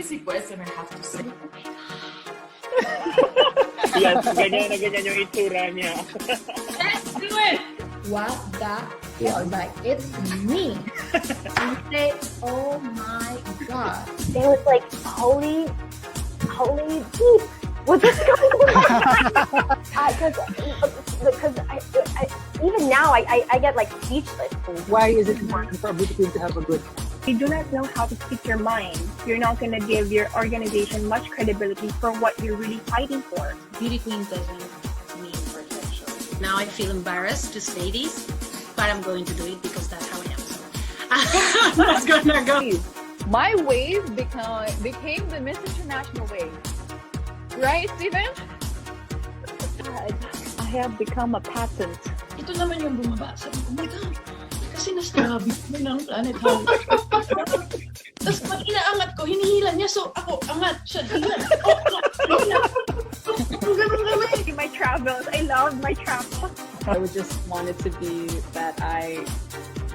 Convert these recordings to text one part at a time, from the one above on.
Easy question, I have to say. Yes, ganyan na ganyan yung itsura niya. Let's do it! What the hell? Like, it's me. And say, oh my god. It was like, holy beep. What's this going on? Because even now I get like speechless. Why is it important for a beauty queen to have a good? You do not know how to speak your mind. You're not going to give your organization much credibility for what you're really fighting for. Beauty queen doesn't mean perfection. Now I feel embarrassed to say this, but I'm going to do it because that's how I am. So I'm not gonna go. My wave became the Miss International wave. Right, Steven? I have become a patent. Ito naman yung bumaba. Sabi ko, oh my god. Kasi nastabi mo ng planet Hall. Tapos pag inaangat ko, hinihila niya. So ako, angat siya. Hila. Oh, hila. My travels. I love my travels. I would just want it to be that I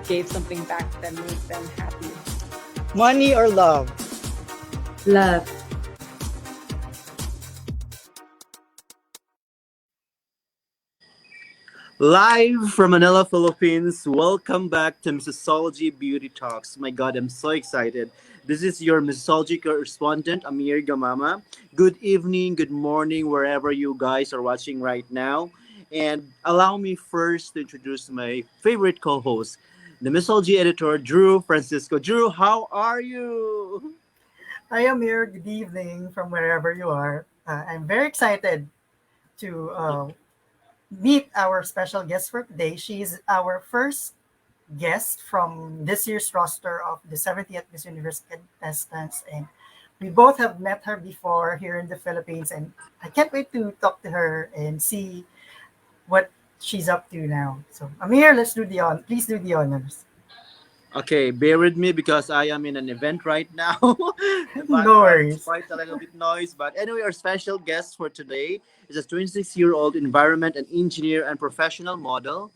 gave something back that made them happy. Money or love? Love. Live from Manila, Philippines. Welcome back to Missosology Beauty Talks. My God, I'm so excited. This is your Missosology correspondent, Amir Gamama. Good evening, good morning, wherever you guys are watching right now. And allow me first to introduce my favorite co-host, the Missosology editor, Drew Francisco. Drew, how are you? I am here. Good evening from wherever you are. I'm very excited to meet our special guest for today. She's our first guest from this year's roster of the 70th Miss Universe contestants, and we both have met her before here in the Philippines, and I can't wait to talk to her and see what she's up to now. So Amir, please do the honors. Okay, bear with me because I am in an event right now. No worries. Quite a little bit noise, but anyway, our special guest for today is a 26-year-old environment and engineer and professional model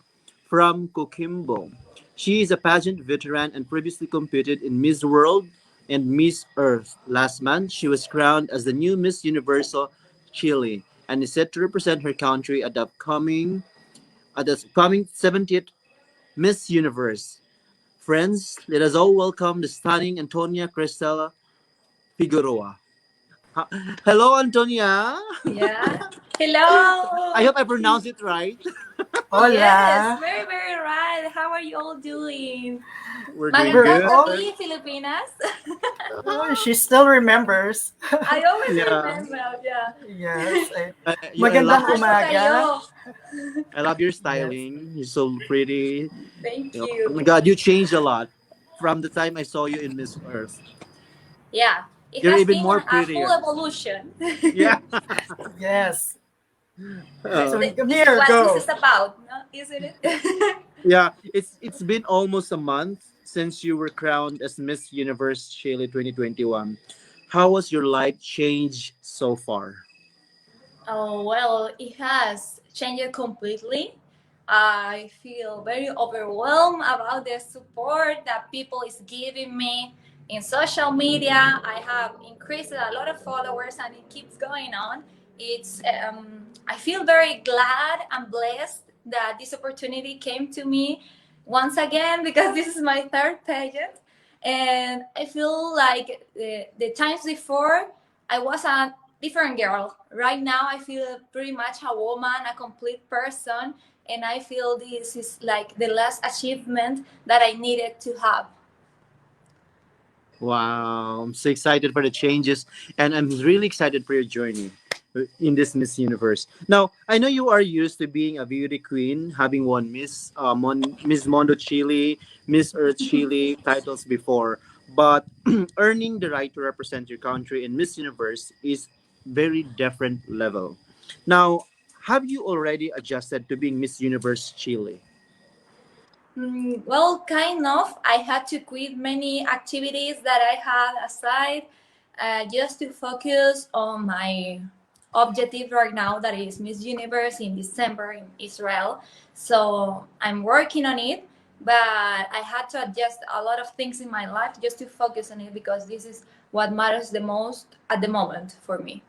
from Coquimbo. She is a pageant veteran and previously competed in Miss World and Miss Earth. Last month, she was crowned as the new Miss Universo Chile and is set to represent her country at the upcoming 70th Miss Universe. Friends, let us all welcome the stunning Antonia Cristal Figueroa. Hello, Antonia. Yeah. Hello. I hope I pronounced it right. Hola. Yes, very, very right. How are you all doing? We're doing Magandang good. gabi, Filipinas. Oh, she still remembers. I always Yeah. remember, yeah. Yes. I Magandang love, umaga. I love your styling. You're so pretty. Thank Oh you. my God, you changed a lot from the time I saw you in Miss Earth. Yeah. It You're has even been more a prettier. full evolution. Yeah. Yes. Uh, So This come is here, what go. this is about, no? Isn't it? yeah. It's been almost a month since you were crowned as Miss Universe Chile 2021. How was your life change so far? Oh, well, it has changed completely. I feel very overwhelmed about the support that people is giving me in social media. I have increased a lot of followers and it keeps going on. It's I feel very glad and blessed that this opportunity came to me once again because this is my third pageant. And I feel like the times before I was a different girl. Right now, I feel pretty much a woman, a complete person, and I feel this is like the last achievement that I needed to have. Wow, I'm so excited for the changes, and I'm really excited for your journey in this Miss Universe. Now, I know you are used to being a beauty queen, having won Miss Mondo Chile, Miss Earth Chile titles before, but earning the right to represent your country in Miss Universe is very different level. Now, have you already adjusted to being Miss Universe Chile? Well, kind of. I had to quit many activities that I had aside just to focus on my objective right now, that is Miss Universe in December in Israel. So I'm working on it. but I had to adjust a lot of things in my life just to focus on it, because this is what matters the most at the moment for me.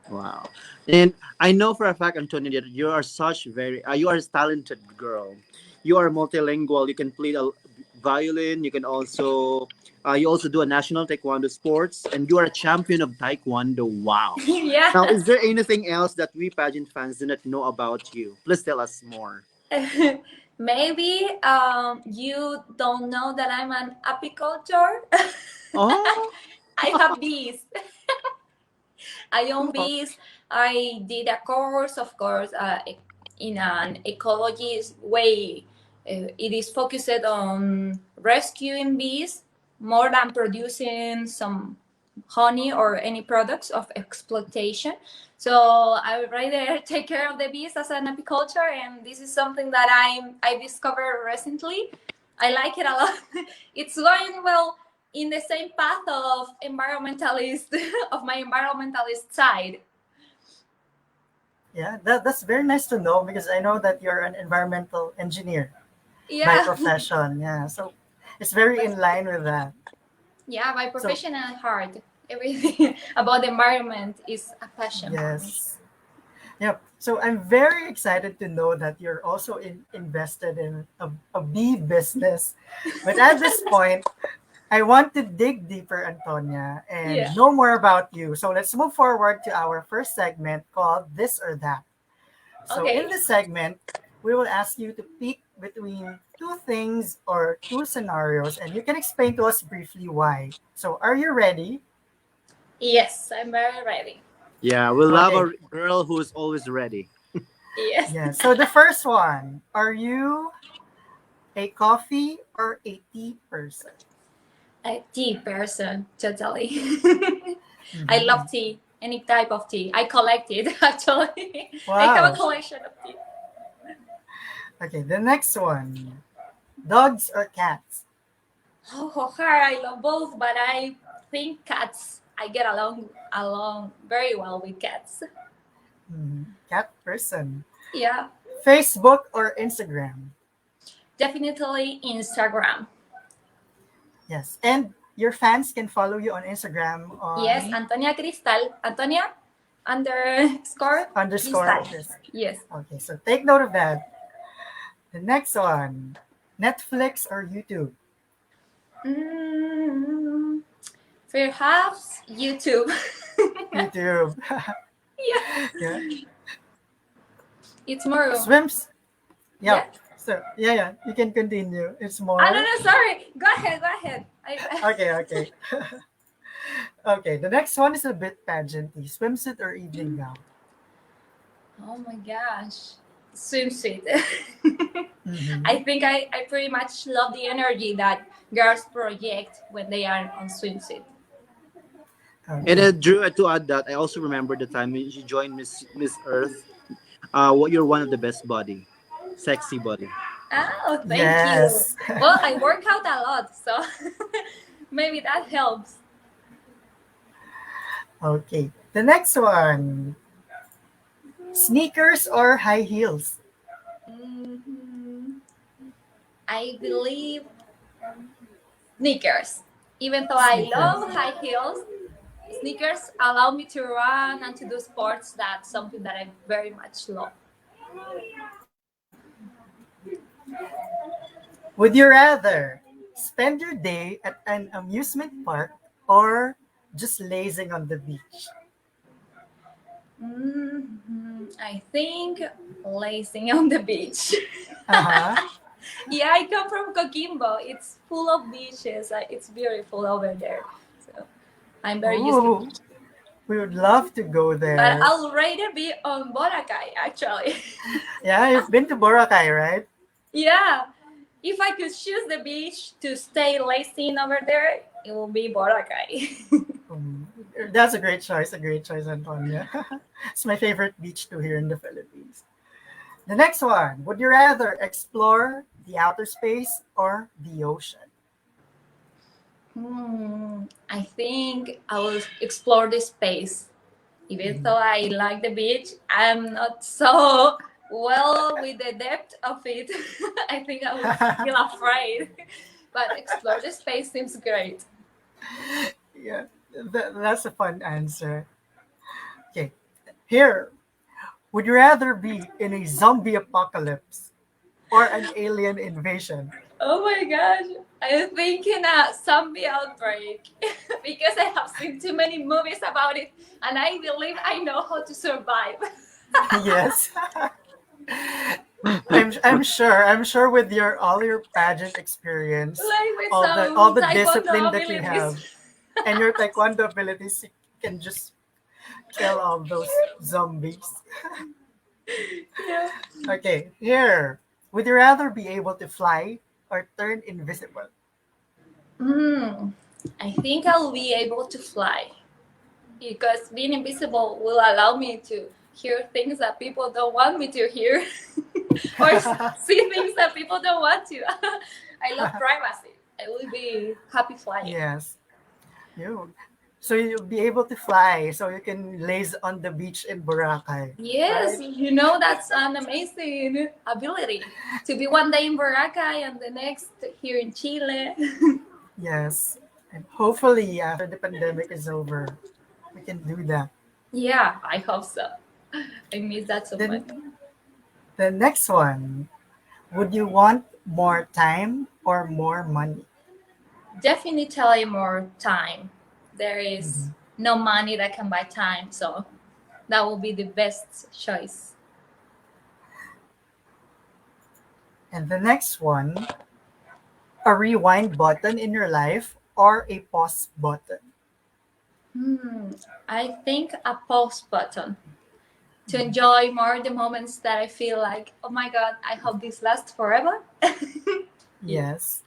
Wow. And I know for a fact, Antonia, that you are such you are a talented girl. You are multilingual. You can play the violin. You can also, you also do a national taekwondo sports, and you are a champion of taekwondo. Wow. Now, Yeah. is there anything else that we pageant fans do not know about you? Please tell us more. Maybe you don't know that I'm an apiculture. Oh. I have bees. I own bees. I did a course, of course, in an ecologist way. It is focused on rescuing bees more than producing some honey or any products of exploitation. So I would rather take care of the bees as an apiculture, and this is something that I discovered recently. I like it a lot. It's going well in the same path of environmentalist of my environmentalist side. Yeah, that's very nice to know because I know that you're an environmental engineer by Yeah. profession. Yeah, so it's very in line with that. Yeah, by So profession and heart. Everything about the environment is a passion for me. yes, yep. So I'm very excited to know that you're also invested in a bee business. But at this point, I want to dig deeper, Antonia, and Yeah. know more about you. So let's move forward to our first segment called This or That. So in Okay. this segment, we will ask you to pick between two things or two scenarios, and you can explain to us briefly why. So are you ready? Yes, I'm very ready. Yeah, we love Okay. a girl who is always ready. Yes. Yeah. So the first one, are you a coffee or a tea person? A tea person, totally. I Mhm. love tea, any type of tea. I collect it actually. I have a Wow. collection of tea. Okay, the next one, dogs or cats? Oh, I love both, but I think cats. I get along very well with cats. Cat person. Yeah, Facebook or Instagram? definitely Instagram. Yes. And your fans can follow you on Instagram Yes, on Antonia Cristal. Antonia underscore underscore Cristal. Chris. Yes. Okay, so take note of that. The next one, Netflix or YouTube? Mm, perhaps YouTube. YouTube. Yeah, Yeah. it's more. Swims. Yeah. Yep. So yeah, you can continue. It's Ah, no, more. no, sorry. Go ahead, go ahead. Okay. Okay, the next one is a bit pageanty. Swimsuit or evening gown? Oh my gosh. Swimsuit. Mm-hmm. I think I pretty much love the energy that girls project when they are on swimsuit. And Okay. Drew, to add that, I also remember the time you joined Miss Earth. You're one of the best body, sexy body. Oh, thank you. Yes. Well, I work out a lot, so maybe that helps. Okay. The next one, sneakers or high heels? Mhm. I believe sneakers. Even though I Sneakers. love high heels, sneakers allow me to run and to do sports. That's something that I very much love. Would you rather spend your day at an amusement park or just lazing on the beach? I think lazing on the beach. Uh-huh. Yeah, I come from Coquimbo. It's full of beaches. It's beautiful over there. So I'm very used to Ooh, beach. we would love to go But there. I'll rather be on Boracay, actually. Yeah, you've been to Boracay, right? Yeah. If I could choose the beach to stay lazing over there, it will be Boracay. Um, that's a great choice, Antonia. It's my favorite beach to here in the Philippines. The next one, would you rather explore the outer space or the ocean? I think I will explore the space. Even though I like the beach, I'm not so Well, with the depth of it, I think I would feel afraid. But explore the space seems great. Yeah, that's a fun answer. Okay, here. Would you rather be in a zombie apocalypse or an alien invasion? Oh my gosh, I'm thinking a zombie outbreak because I have seen too many movies about it, and I believe I know how to survive. Yes. I'm sure with your all your pageant experience, Like with all some the discipline taekwondo that you have abilities. and your taekwondo abilities, you can just kill all those zombies. Yeah. Okay, here. Would you rather be able to fly or turn invisible? I think I'll be able to fly because being invisible will allow me to hear things that people don't want me to hear or see things that people don't want to. I love privacy. I will be happy flying. Yes. You. So you'll be able to fly, so you can laze on the beach in Boracay. Yes, Right? you know that's an amazing ability to be one day in Boracay and the next here in Chile. Yes. And hopefully, after the pandemic is over, we can do that. Yeah, I hope so. I miss that so much. Then the next one, would you want more time or more money? Definitely more time. There is no money that can buy time, so that will be the best choice. And the next one, a rewind button in your life or a pause button? I think a pause button to enjoy more the moments that I feel like, oh my god, I hope this lasts forever. Yes.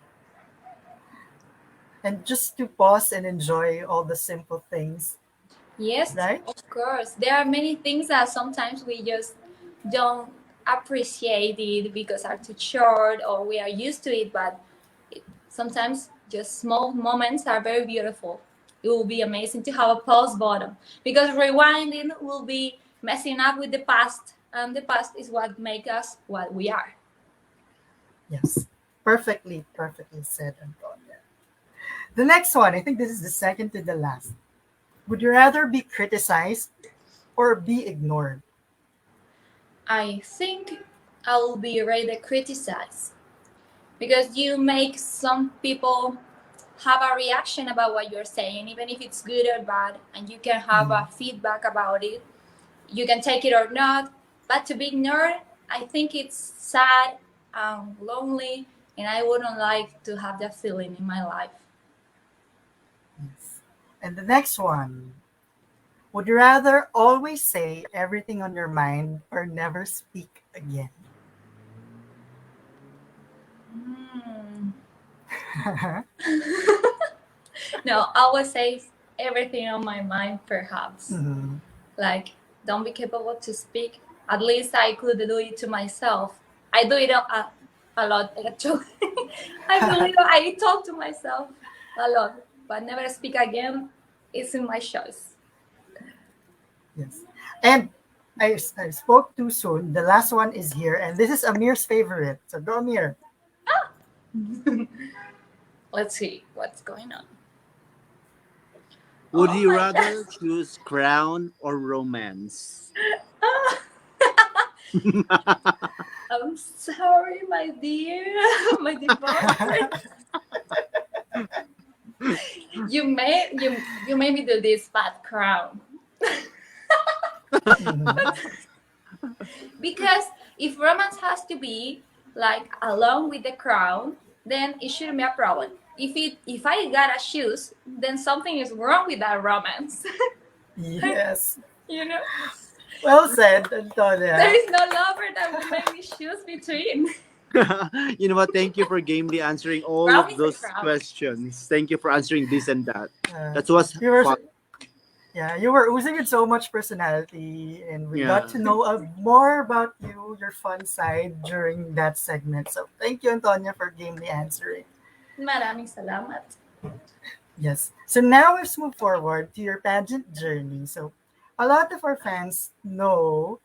And just to pause and enjoy all the simple things, Yes, right? of course. There are many things that sometimes we just don't appreciate it because are too short or we are used to it, but sometimes just small moments are very beautiful. It will be amazing to have a pause button because rewinding will be messing up with the past, and the past is what makes us what we are. Yes. Perfectly said, Antonia. The next one, I think this is the second to the last. Would you rather be criticized or be ignored? I think I will be rather criticized because you make some people have a reaction about what you're saying, even if it's good or bad, and you can have a feedback about it. You can take it or not, but to be ignored, I think it's sad and lonely, and I wouldn't like to have that feeling in my life. Yes. And the next one, would you rather always say everything on your mind or never speak again? No, I would say everything on my mind, perhaps. Mhm. Like, don't be capable to speak. At least I could do it to myself. I do it a lot, actually. I believe I talk to myself a lot, but never speak again isn't my choice. Yes. And I spoke too soon. The last one is here, and this is Amir's favorite. So go, Amir. Let's see what's going on. Would Oh you my rather choose crown or romance? I'm sorry, my dear, my devoted. You made me do this bad crown. Because if romance has to be like along with the crown, then it shouldn't be a problem. If I gotta choose, then something is wrong with that romance. Yes. You know, Well said, there Antonia. is no lover that will make me choose between. You know what? Thank you for gamely answering all Crown of is a those crown. questions. Thank you for answering this and that. Uh, That was you were fun. Yeah, you were oozing with so much personality, and we got Yeah. to know more about you, your fun side during that segment. So thank you, Antonia, for gamely answering. Maraming salamat. Yes. So now let's move forward to your pageant journey. So a lot of our fans know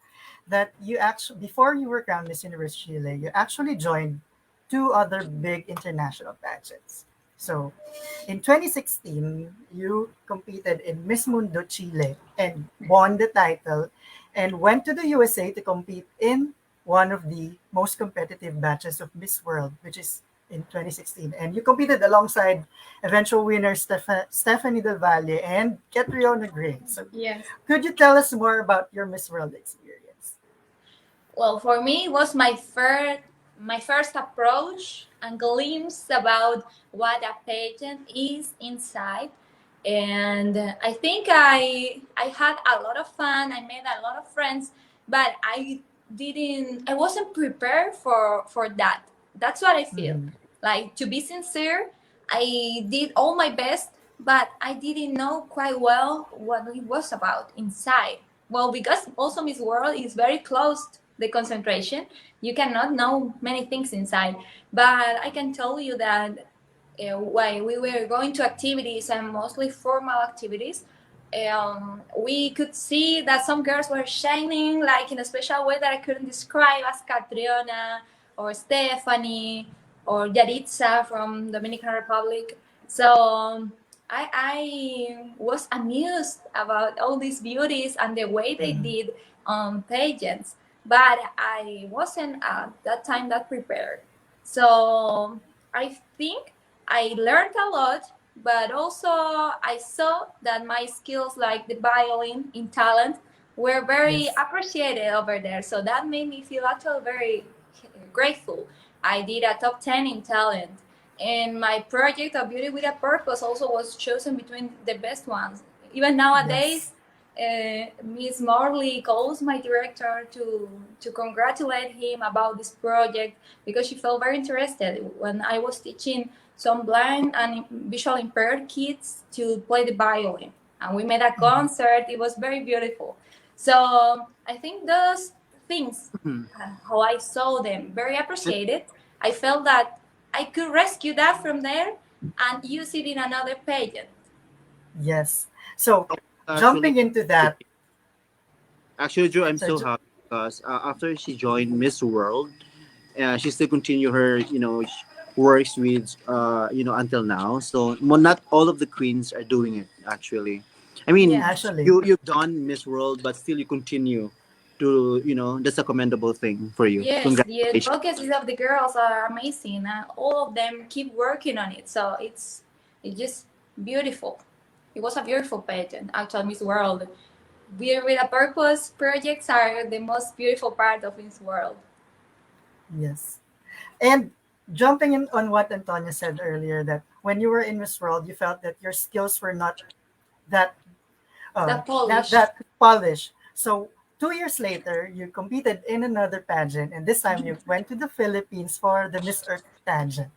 that you actually, before you were crowned Miss Universe Chile, you actually joined two other big international pageants. So in 2016, you competed in Miss Mundo Chile and won the title and went to the USA to compete in one of the most competitive batches of Miss World, which is in 2016. And you competed alongside eventual winner Stephanie Del Valle and Catriona Gray. So Yes. could you tell us more about your Miss World experience? Well, for me, it was my first approach and glimpse about what a pageant is inside. And I think I had a lot of fun. I made a lot of friends, but I wasn't prepared for that. That's what I feel. Mhm. Like, to be sincere, I did all my best, but I didn't know quite well what it was about inside. Well, because also Miss World is very close the concentration, you cannot know many things inside. But I can tell you that while we were going to activities and mostly formal activities, we could see that some girls were shining like in a special way that I couldn't describe, as Catriona or Stephanie or Yaritza from Dominican Republic. So I was amused about all these beauties and the way they Mhm. did pageants, but I wasn't at that time that prepared. So I think I learned a lot, but also I saw that my skills, like the violin in talent, were very Yes. appreciated over there. So that made me feel actually very grateful. I did a top 10 in talent. And my project of Beauty with a Purpose also was chosen between the best ones. Even Yes. nowadays, Miss Morley calls my director to congratulate him about this project because she felt very interested when I was teaching some blind and visual impaired kids to play the violin. And we made a Mhm. concert. It was very beautiful. So I think those things, Mhm. how I saw them, very appreciated. I felt that I could rescue that from there and use it in another pageant. Yes. So Actually, jumping into that, actually, Drew, I'm so so happy because after she joined Miss World, she still continue her, works with, until now. So not all of the queens are doing it actually. I mean, Yes. actually, you've done Miss World, but still you continue to, that's a commendable thing for you. Yes, the Congratulations. advocacies of the girls are amazing, and all of them keep working on it. So it's just beautiful. It was a beautiful pageant, actually, Miss World. Beauty with a Purpose projects are the most beautiful part of Miss World. yes. And jumping in on what Antonia said earlier, that when you were in Miss World, you felt that your skills were that The not polish. that polished. So 2 years later, you competed in another pageant, and this time you went to the Philippines for the Miss Earth pageant.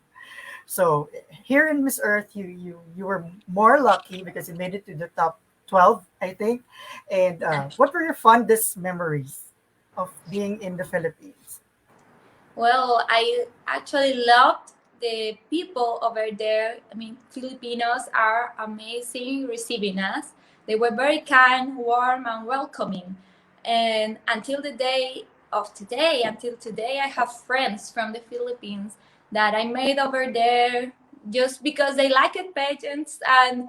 So here in Miss Earth, you were more lucky because you made it to the top 12, I think. And what were your fondest memories of being in the Philippines? Well, I actually loved the people over there. I mean, Filipinos are amazing receiving us. They were very kind, warm, and welcoming. And until today, I have friends from the Philippines that I made over there just because they like it pageants, and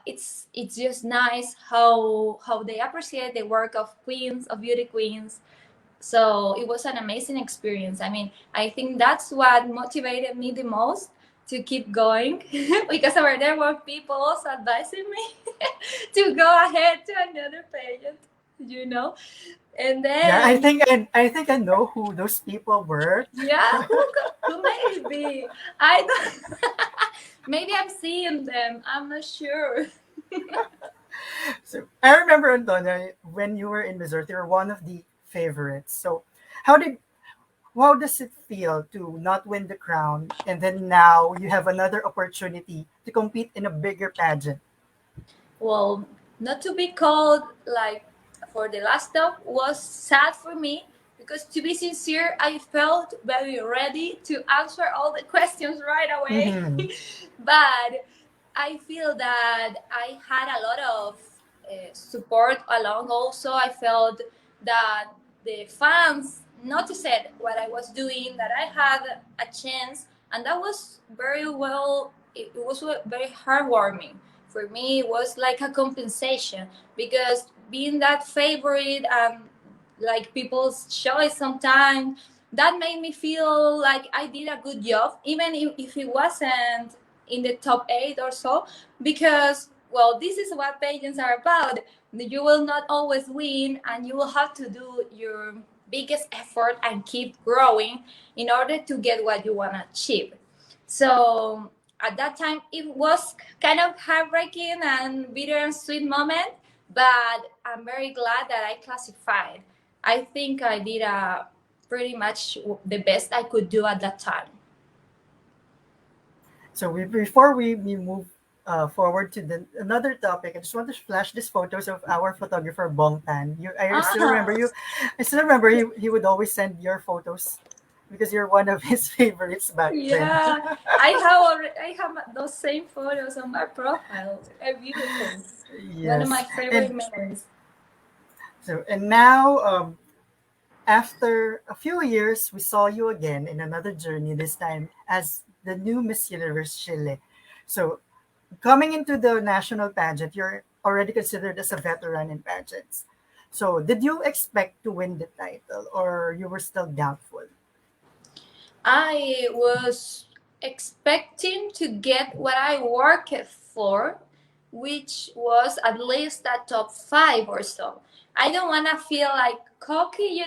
it's just nice how they appreciate the work of queens, of beauty queens. So it was an amazing experience. I mean, I think that's what motivated me the most to keep going because over there were people also advising me to go ahead to another pageant, you know. And Yeah, then, I think I know who those people were. yeah, who may it be? I don't. Maybe I'm seeing them. I'm not sure. So I remember, Antonia, when you were in Missouri, you were one of the favorites. So how did how does it feel to not win the crown and then now you have another opportunity to compete in a bigger pageant? Well, not to be called like for the last stop was sad for me because, to be sincere, I felt very ready to answer all the questions right away. Mm-hmm. But I feel that I had a lot of support along. Also, I felt that the fans noticed what I was doing, that I had a chance, and that was very well. It was very heartwarming for me. It was like a compensation, because being that favorite and like people's choice sometimes, that made me feel like I did a good job, even if it wasn't in the top 8 or so, because, well, this is what pageants are about. You will not always win, and you will have to do your biggest effort and keep growing in order to get what you want to achieve. So at that time, it was kind of heartbreaking and bitter and sweet moment, but I'm very glad that I classified. I think I did pretty much the best I could do at that time. So before we move forward to another topic, I just want to flash these photos of our photographer Bong Tan. I still remember you. I still remember he would always send your photos because you're one of his favorites back then. Yeah, I have those same photos on my profile. They're beautiful. Yes. One of my favorite memories. So and now, after a few years, we saw you again in another journey. This time as the new Miss Universe Chile. So coming into the national pageant, you're already considered as a veteran in pageants. So did you expect to win the title, or you were still doubtful? I was expecting to get what I worked for, which was at least a top 5 or so. I don't want to feel like cocky,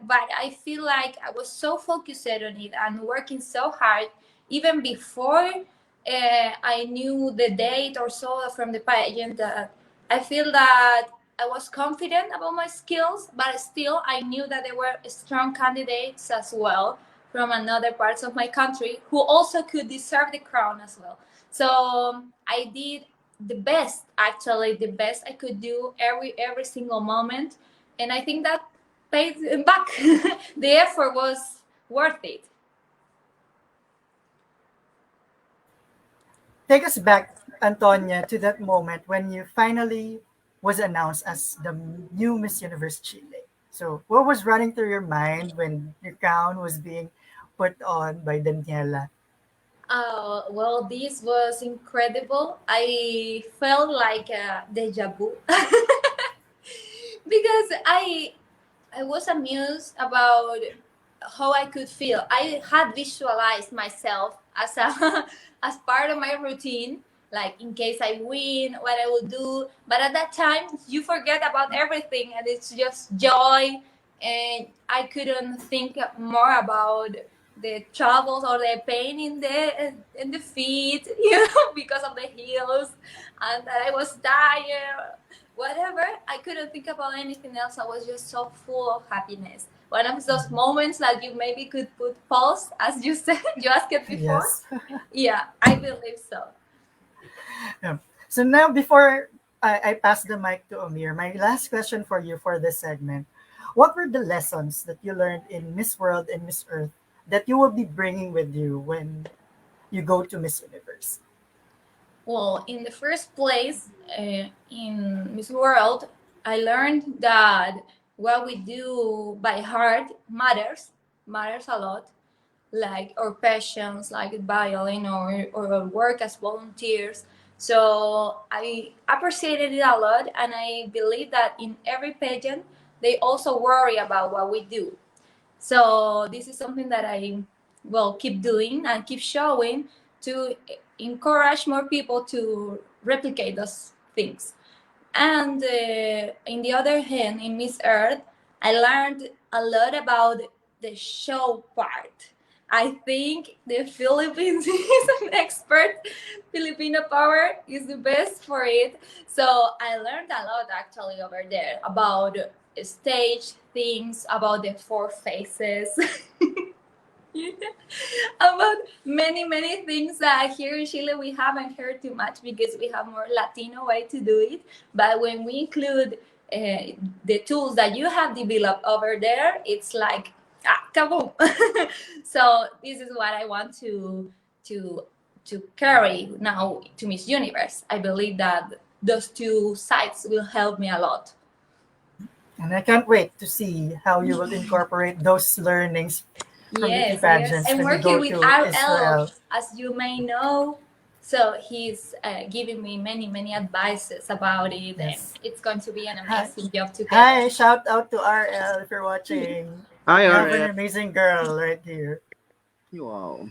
but I feel like I was so focused on it and working so hard, even before I knew the date or so from the pageant, that I feel that I was confident about my skills, but still I knew that there were strong candidates as well from another parts of my country who also could deserve the crown as well. So I did the best, actually the best I could do every single moment, and I think that paid back. The effort was worth it. Take us back, Antonia, to that moment when you finally was announced as the new Miss Universe Chile. So what was running through your mind when your crown was being put on by Daniela? Well, this was incredible. I felt like a deja vu because I was amused about how I could feel. I had visualized myself as a as part of my routine, like in case I win, what I will do. But at that time, you forget about everything, and it's just joy. And I couldn't think more about the troubles or the pain in the feet, because of the heels, and that I was tired. Whatever, I couldn't think about anything else. I was just so full of happiness. One of those moments that you maybe could put pause, as you said, you asked it before. Yes. Yeah, I believe so. Yeah. So now, before I pass the mic to Amir, my last question for you for this segment: what were the lessons that you learned in Miss World and Miss Earth that you will be bringing with you when you go to Miss Universe? Well, in the first place, in Miss World, I learned that what we do by heart matters a lot, like our passions, like violin or our work as volunteers. So I appreciated it a lot, and I believe that in every pageant, they also worry about what we do. So this is something that I will keep doing and keep showing to encourage more people to replicate those things. And in the other hand, in Miss Earth, I learned a lot about the show part. I think the Philippines is an expert. Filipino power is the best for it. So I learned a lot actually over there about stage things, about the 4 faces. About many things that here in Chile we haven't heard too much because we have more Latino way to do it. But when we include the tools that you have developed over there, it's like kaboom. So this is what I want to carry now to Miss Universe. I believe that those 2 sides will help me a lot. And I can't wait to see how you will incorporate those learnings from beauty Yes, yes. pageants I'm when you working go with to RL, Israel. as you may know. So he's giving me many, many advices about it, and Yes. it's going to be an Hi. amazing job together. Hi, shout out to RL if you're watching. Hi, You have an RF. amazing girl right here. Wow.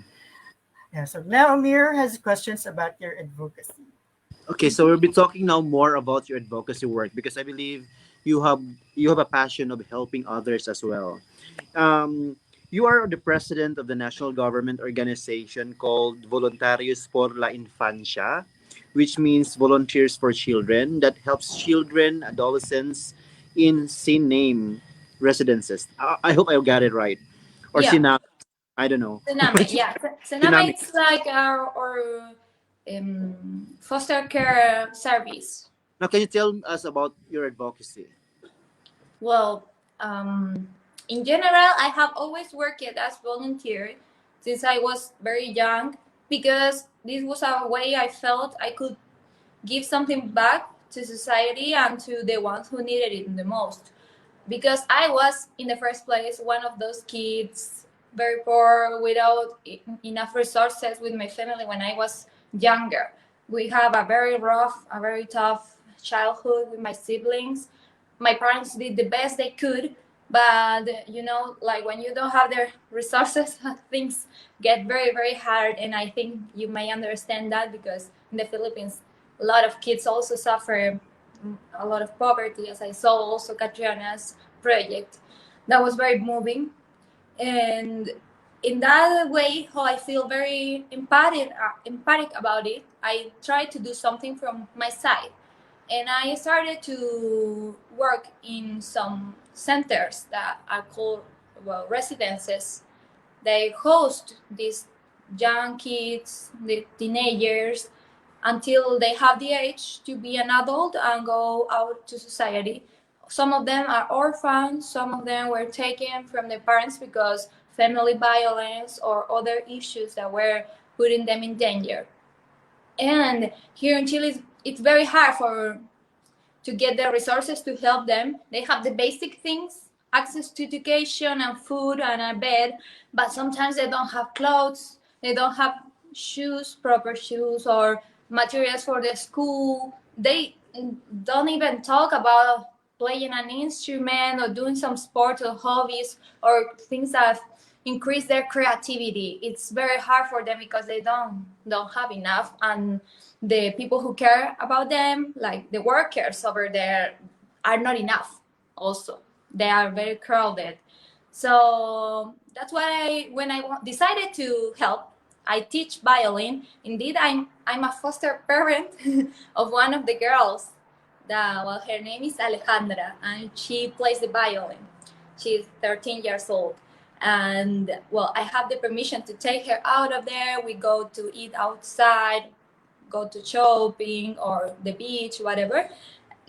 Yeah, so now Amir has questions about your advocacy. Okay, so we'll be talking now more about your advocacy work because I believe you have you have a passion of helping others as well. You are the president of the national government organization called Voluntarios por la Infancia, which means Volunteers for Children, that helps children, adolescents in CNAME residences. I hope I got it right. Or Yeah, CNAM, I don't know. Sename. Yeah, Sename. CNAME. It's like our foster care service. Now, can you tell us about your advocacy? Well, in general, I have always worked as volunteer since I was very young because this was a way I felt I could give something back to society and to the ones who needed it the most. Because I was, in the first place, one of those kids, very poor, without enough resources with my family when I was younger. We have a very rough, a very tough childhood with my siblings. My parents did the best they could, but like when you don't have the resources, things get very, very hard. And I think you may understand that because in the Philippines, a lot of kids also suffer a lot of poverty, as I saw also Katriana's project. That was very moving. And in that way, how I feel very empathic about it, I try to do something from my side. And I started to work in some centers that are called, well, residences. They host these young kids, the teenagers, until they have the age to be an adult and go out to society. Some of them are orphans, some of them were taken from their parents because family violence or other issues that were putting them in danger. And here in Chile, it's very hard to get the resources to help them. They have the basic things, access to education and food and a bed, but sometimes they don't have clothes, they don't have shoes, proper shoes, or materials for the school. They don't even talk about playing an instrument or doing some sports or hobbies or things that increase their creativity. It's very hard for them because they don't have enough, and the people who care about them, like the workers over there, are not enough. Also, they are very crowded. So that's why when I decided to help, I teach violin. Indeed, I'm a foster parent of one of the girls. Well, her name is Alejandra, and she plays the violin. She's 13 years old. And well, I have the permission to take her out of there. We go to eat outside, go to shopping or the beach, whatever,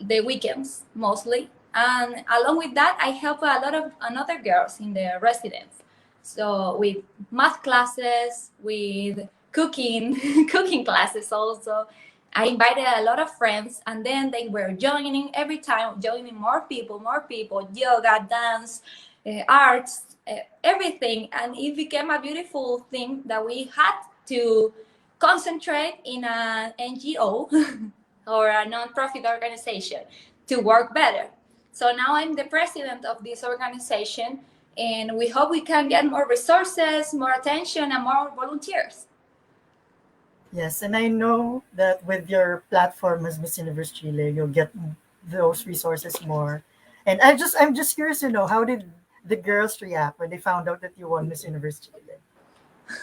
the weekends mostly. And along with that, I help a lot of another girls in the residence. So with math classes, with cooking, cooking classes also. I invited a lot of friends, and then they were joining every time, joining more people, yoga, dance, arts, everything. And it became a beautiful thing that we had to concentrate in an NGO or a non-profit organization to work better. So now I'm the president of this organization, and we hope we can get more resources, more attention, and more volunteers. Yes, and I know that with your platform as Miss Universe Chile, you'll get those resources more. And I'm just curious to know, how did the girls react when they found out that you won Miss Universe Chile?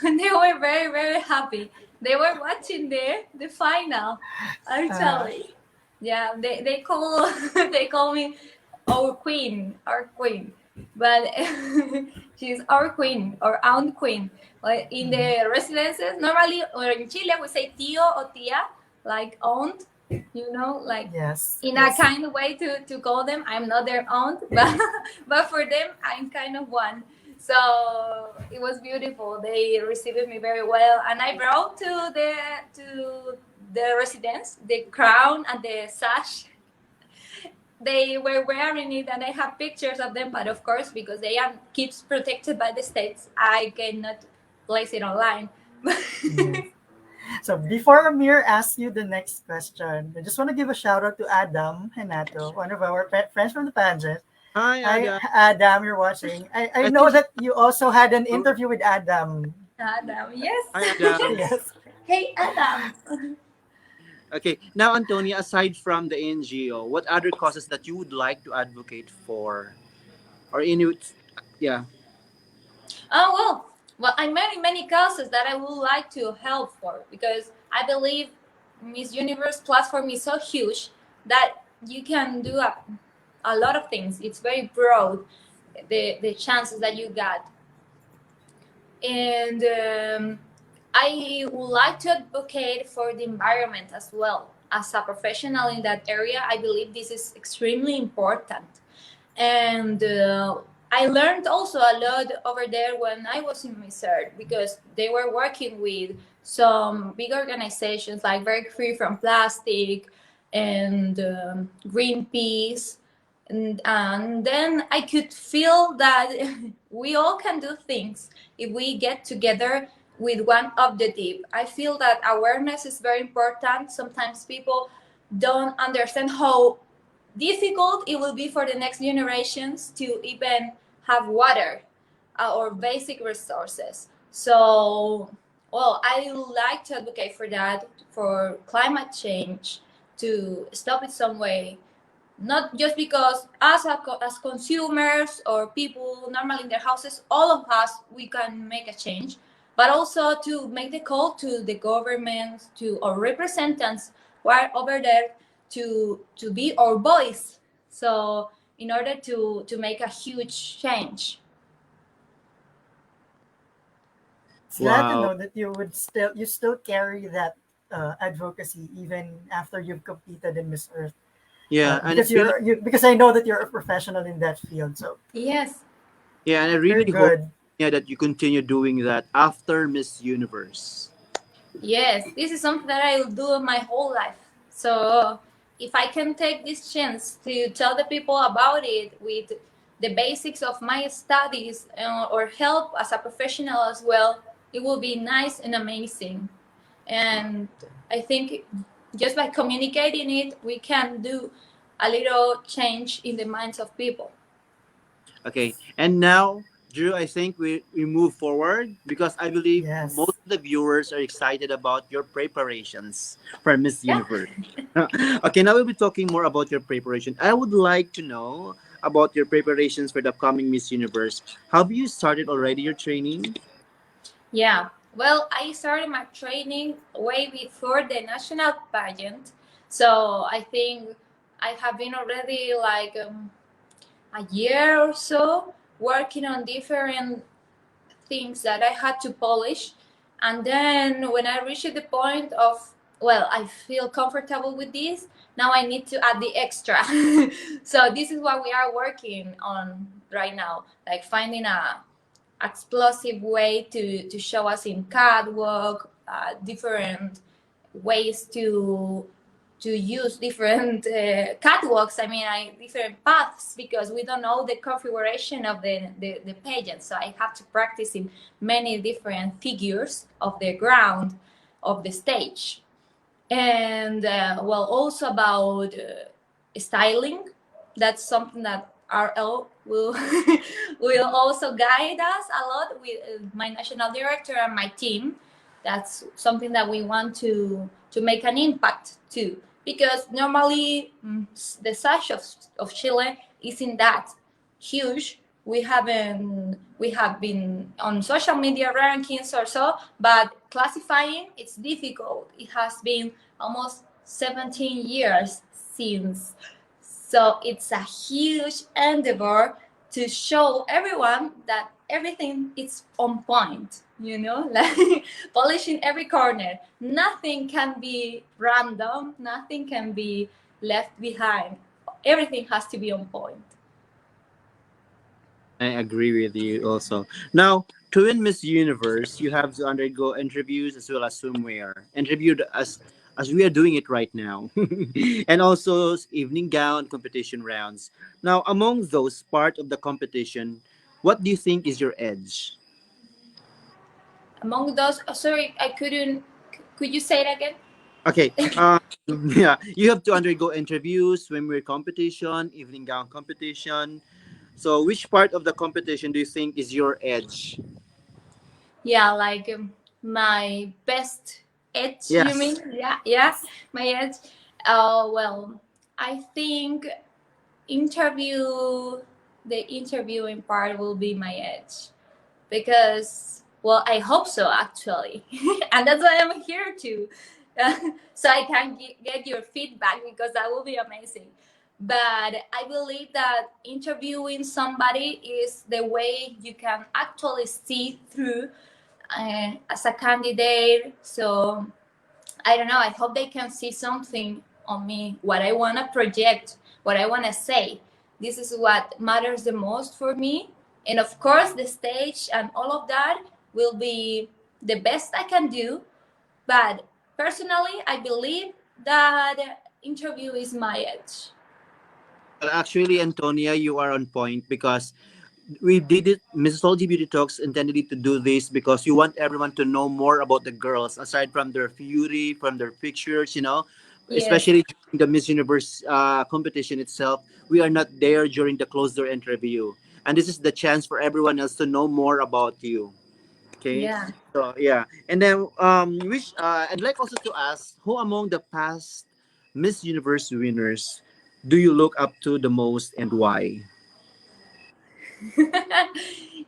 They were very, very happy. They were watching the final, actually. Yeah, they call they call me our queen, but she's our queen or aunt queen. Like in the residences, normally, or in Chile, we say tío or tía, like aunt. Like Yes. in Yes. a kind of way to call them. I'm not their aunt, but for them, I'm kind of one. So it was beautiful. They received me very well, and I brought to the residence the crown and the sash. they were wearing it, and I have pictures of them. But of course, because they are keeps protected by the states, I cannot place it online. Yes. So before Amir asks you the next question, I just want to give a shout out to Adam Henato, one of our friends from the pageant. Hi, Hi, Ada. Adam, you're watching. I I know think that you also had an interview with Adam. Adam, yes. hi, Adam. Yes. Hey, Adam. Okay, now Antonia, aside from the NGO, what other causes that you would like to advocate for, or any? Yeah. Oh well, I many causes that I would like to help for, because I believe Miss Universe platform is so huge that you can do a lot of things. It's very broad, the chances that you got, and I would like to advocate for the environment as well. As a professional in that area, I believe this is extremely important. And I learned also a lot over there when I was in Miss Earth, because they were working with some big organizations like Very Free from Plastic and Greenpeace. And then I could feel that we all can do things if we get together with one objective. I feel that awareness is very important. Sometimes people don't understand how difficult it will be for the next generations to even have water or basic resources. So, well, I would like to advocate for that, for climate change, to stop it some way. Not just because us as consumers or people normally in their houses, all of us, we can make a change, but also to make the call to the government, to our representatives who are over there, to be our voice. So in order to make a huge change. It's glad to Wow. know that you still carry that advocacy even after you've competed in Miss Earth. Yeah, and I Because really, because I know that you're a professional in that field. So Yes. yeah, and I very really hope, good. yeah, that you continue doing that after Miss Universe. Yes, this is something that I will do my whole life. So if I can take this chance to tell the people about it with the basics of my studies, or help as a professional as well, it will be nice and amazing. And I think just by communicating it, we can do a little change in the minds of people. Okay, and now, Drew, I think we move forward because I believe most Yes. of the viewers are excited about your preparations for Miss Yeah. Universe. Okay, now we'll be talking more about your preparation. I would like to know about your preparations for the upcoming Miss Universe. Have you started already your training? Yeah, well, I started my training way before the national pageant. So I think I have been already like a year or so working on different things that I had to polish. And then when I reached the point of, well, I feel comfortable with this, now I need to add the extra. So this is what we are working on right now, like finding a explosive way to show us in catwalk, different ways to use different catwalks. I mean, different paths, because we don't know the configuration of the pageant. So I have to practice in many different figures of the ground of the stage. And well, also about styling. That's something that RL will will also guide us a lot with my national director and my team. That's something that we want to make an impact too, because normally the size of Chile isn't that huge. We have been on social media rankings or so, but classifying, it's difficult. It has been almost 17 years since. So it's a huge endeavor to show everyone that everything is on point, like polishing every corner. Nothing can be random, nothing can be left behind. Everything has to be on point. I agree with you also. Now, to win Miss Universe, you have to undergo interviews as well as swimwear. Interviewed as we are doing it right now, and also evening gown competition rounds. Now, among those part of the competition, what do you think is your edge? Among those, oh, sorry, I couldn't. Could you say it again? Okay. Yeah, you have to undergo interviews, swimwear competition, evening gown competition. So, which part of the competition do you think is your edge? Yeah, like my best edge, you Yes. mean? Yeah, yeah, my edge. Well, I think interview the interviewing part will be my edge because, well, I hope so actually, and that's why I'm here to, so I can get your feedback because that will be amazing. But I believe that interviewing somebody is the way you can actually see through as a candidate. So I don't know. I hope they can see something on me, what I want to project, what I want to say. This is what matters the most for me. And of course, the stage and all of that will be the best I can do. But personally, I believe that interview is my edge. Well, actually, Antonia, you are on point because we did it. Missosology Beauty Talks intended it to do this because you want everyone to know more about the girls, aside from their beauty, from their pictures. Yes. Especially during the Miss Universe competition itself. We are not there during the closed door interview, and this is the chance for everyone else to know more about you. Okay, Yeah. so yeah, and then which I'd like also to ask, who among the past Miss Universe winners do you look up to the most, and why?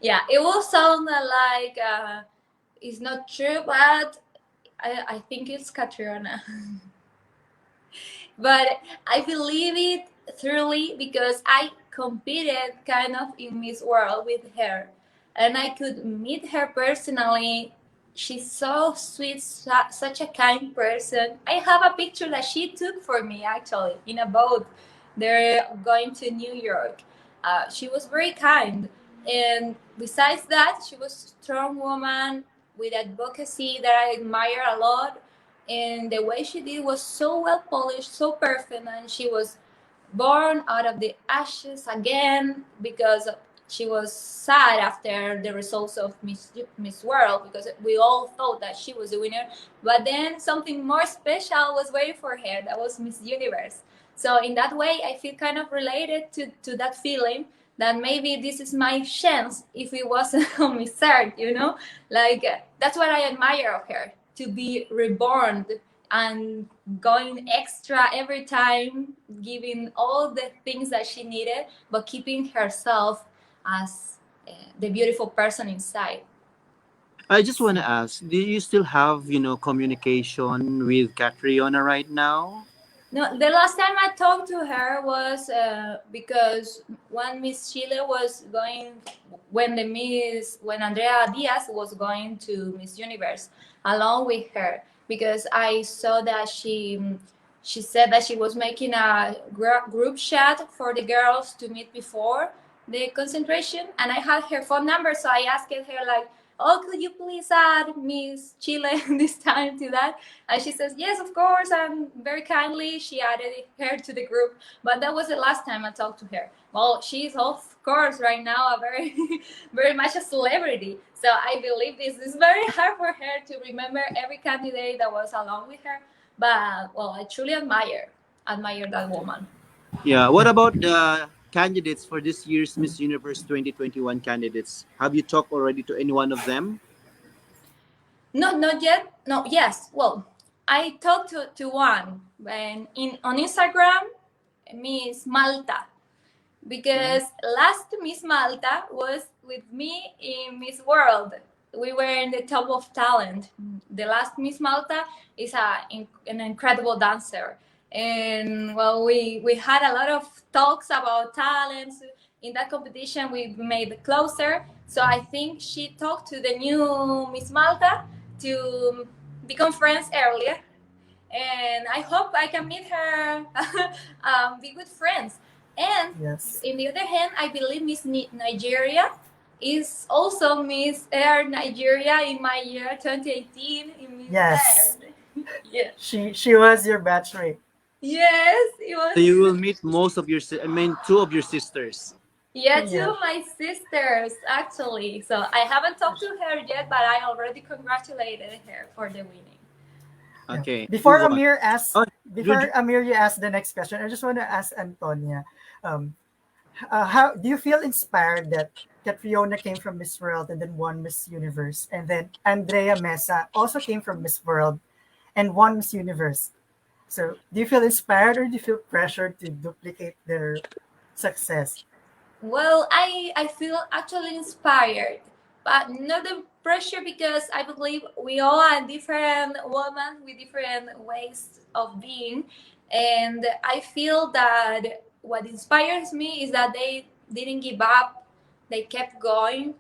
Yeah, it will sound like it's not true, but I think it's Catriona. But I believe it thoroughly because I competed kind of in Miss World with her, and I could meet her personally. She's so sweet, such a kind person. I have a picture that she took for me actually in a boat. They're going to New York. She was very kind, and besides that, she was a strong woman with advocacy that I admire a lot, and the way she did was so well polished, so perfect, and she was born out of the ashes again because she was sad after the results of Miss World because we all thought that she was the winner, but then something more special was waiting for her. That was Miss Universe. So in that way, I feel kind of related to that feeling that maybe this is my chance if it wasn't on Miss Earth, like that's what I admire of her, to be reborn and going extra every time, giving all the things that she needed, but keeping herself as the beautiful person inside. I just want to ask, do you still have communication with Catriona right now? No, the last time I talked to her was because when Miss Chile was going, when Andrea Diaz was going to Miss Universe along with her, because I saw that she said that she was making a group chat for the girls to meet before the concentration, and I had her phone number, so I asked her like, "Oh, could you please add Miss Chile this time to that?" And she says, "Yes, of course." And very kindly, she added her to the group. But that was the last time I talked to her. Well, she's of course right now a very, very much a celebrity. So I believe this is very hard for her to remember every candidate that was along with her. But well, I truly admire that woman. Yeah. What about the candidates for this year's Miss Universe 2021 candidates? Have you talked already to any one of them? No, not yet. No, yes. Well, I talked to one and on Instagram, Miss Malta, because last Miss Malta was with me in Miss World. We were in the top of talent. The last Miss Malta is an incredible dancer. And well, we had a lot of talks about talents. In that competition, we made closer. So I think she talked to the new Miss Malta to become friends earlier. And I hope I can meet her, be good friends. And Yes. in the other hand, I believe Miss Nigeria is also Miss Air Nigeria in my year 2018 in Miss Yes. Air. Yeah. She was your batchmate. Yes, it So you was. will meet most of your, I mean, two of your sisters. Yeah, two Yeah. of my sisters actually. So I haven't talked to her yet, but I already congratulated her for the winning. Yeah. Okay, Before move on. Amir asks, Oh, before Amir, you ask the next question. I just want to ask Antonia, um, how do you feel inspired that Catriona came from Miss World and then won Miss Universe, and then Andrea Mesa also came from Miss World and won Miss Universe? So, do you feel inspired or do you feel pressured to duplicate their success? Well, I feel actually inspired, but not the pressure because I believe we all are different women with different ways of being, and I feel that what inspires me is that they didn't give up, they kept going,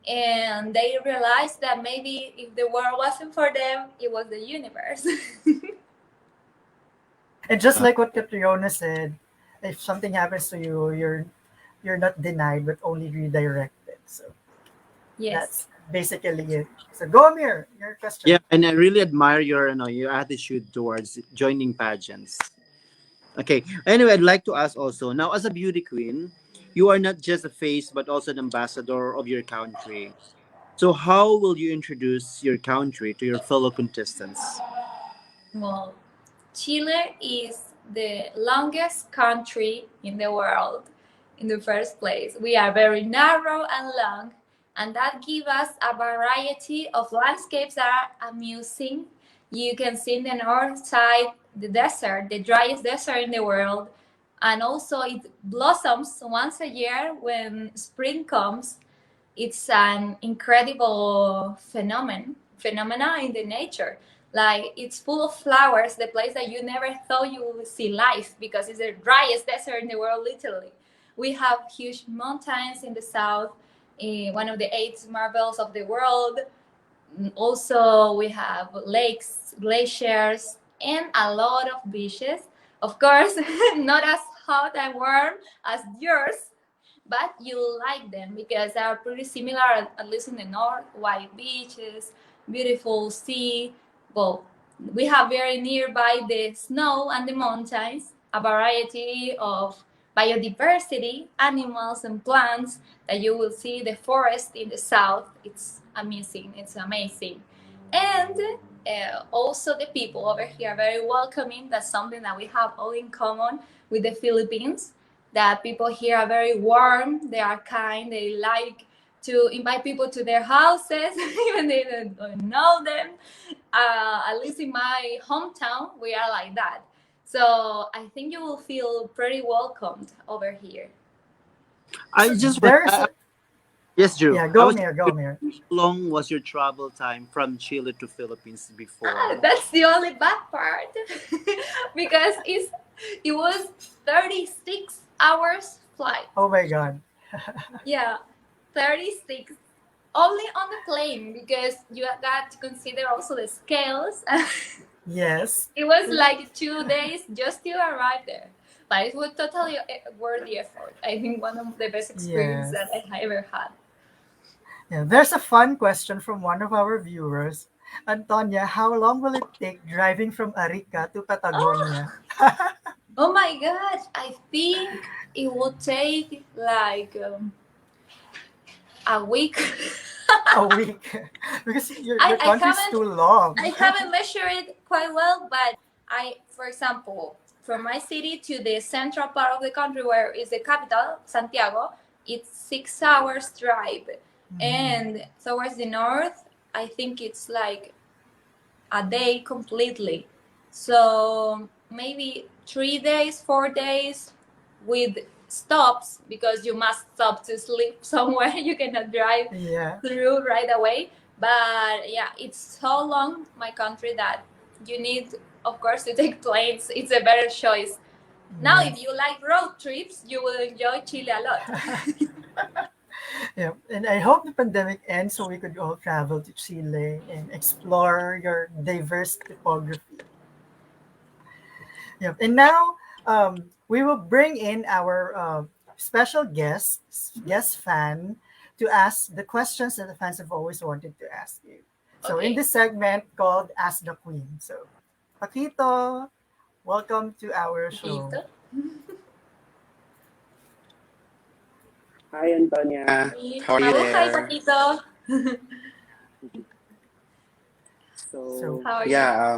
and they realized that maybe if the world wasn't for them, it was the universe. And just like what Catriona said, if something happens to you, you're not denied but only redirected. So Yes. that's basically it. So go Amir, your yeah, question. and I really admire your, your attitude towards joining pageants. Okay. Anyway, I'd like to ask also now, as a beauty queen, you are not just a face but also an ambassador of your country. So, how will you introduce your country to your fellow contestants? Well, Chile is the longest country in the world in the first place. We are very narrow and long, and that gives us a variety of landscapes that are amusing. You can see in the north side the desert, the driest desert in the world, and also it blossoms once a year when spring comes. It's an incredible phenomena in the nature. Like it's full of flowers, the place that you never thought you would see life because it's the driest desert in the world, literally. We have huge mountains in the south, one of the eight marvels of the world. Also, we have lakes, glaciers, and a lot of beaches. Of course, not as hot and warm as yours, but you like them because they are pretty similar, at least in the north. White beaches, beautiful sea. Well, we have very nearby the snow and the mountains, a variety of biodiversity, animals and plants that you will see. The forest in the south, it's amazing, it's amazing. And also the people over here are very welcoming. That's something that we have all in common with the Philippines, that people here are very warm, they are kind, they like to invite people to their houses, even they don't know them. At least in my hometown, we are like that. So I think you will feel pretty welcomed over here. I just want, There's yes, Drew. yeah, I go was Amir, go Amir. how long was your travel time from Chile to Philippines before? That's the only bad part because it was 36 hours flight. Oh my god. Yeah, 36 only on the plane because you got to consider also the scales. Yes. It was like 2 days just to arrive there, but it was totally worth the effort. I think one of the best experiences Yes. that I ever had. Yeah, there's a fun question from one of our viewers. Antonia, how long will it take driving from Arica to Patagonia? Oh my gosh, I think it would take like a week. A week. Because I your country's haven't too long. I haven't measured it quite well, but for example, from my city to the central part of the country where is the capital, Santiago, it's 6 hours drive. And towards the north, I think it's like a day completely. So maybe 3 days, 4 days with stops because you must stop to sleep somewhere. You cannot drive Yeah. through right away. But yeah, it's so long, my country, that you need, of course, to take planes. It's a better choice. Now, if you like road trips, you will enjoy Chile a lot. Yeah. And I hope the pandemic ends so we could all travel to Chile and explore your diverse topography. Yep. And now we will bring in our special guest fan, to ask the questions that the fans have always wanted to ask you. So in Okay. this segment called Ask the Queen. So Paquito, welcome to our show. Paquito. Hi, Antonia. How are you Oh, hi, there? Paquito. So, How are you? yeah,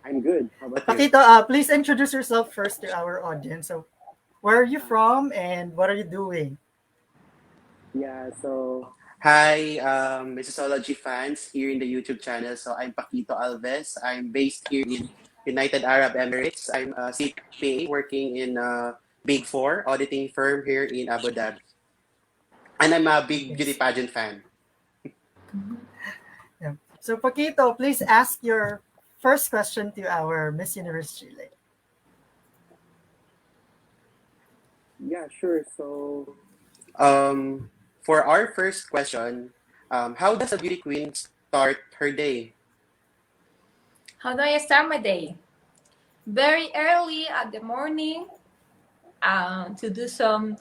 I'm good. How about you? Paquito, please introduce yourself first to our audience. So, where are you from and what are you doing? Yeah, so, hi, Missosology fans here in the YouTube channel. So, I'm Paquito Alves. I'm based here in United Arab Emirates. I'm a CPA working in a Big Four auditing firm here in Abu Dhabi. And I'm a big beauty Yes. pageant fan. Yeah. So, Paquito, please ask your first question to our Miss Universe Chile. Yeah, sure. So, um, for our first question, how does a beauty queen start her day? How do I start my day? Very early at the morning to do some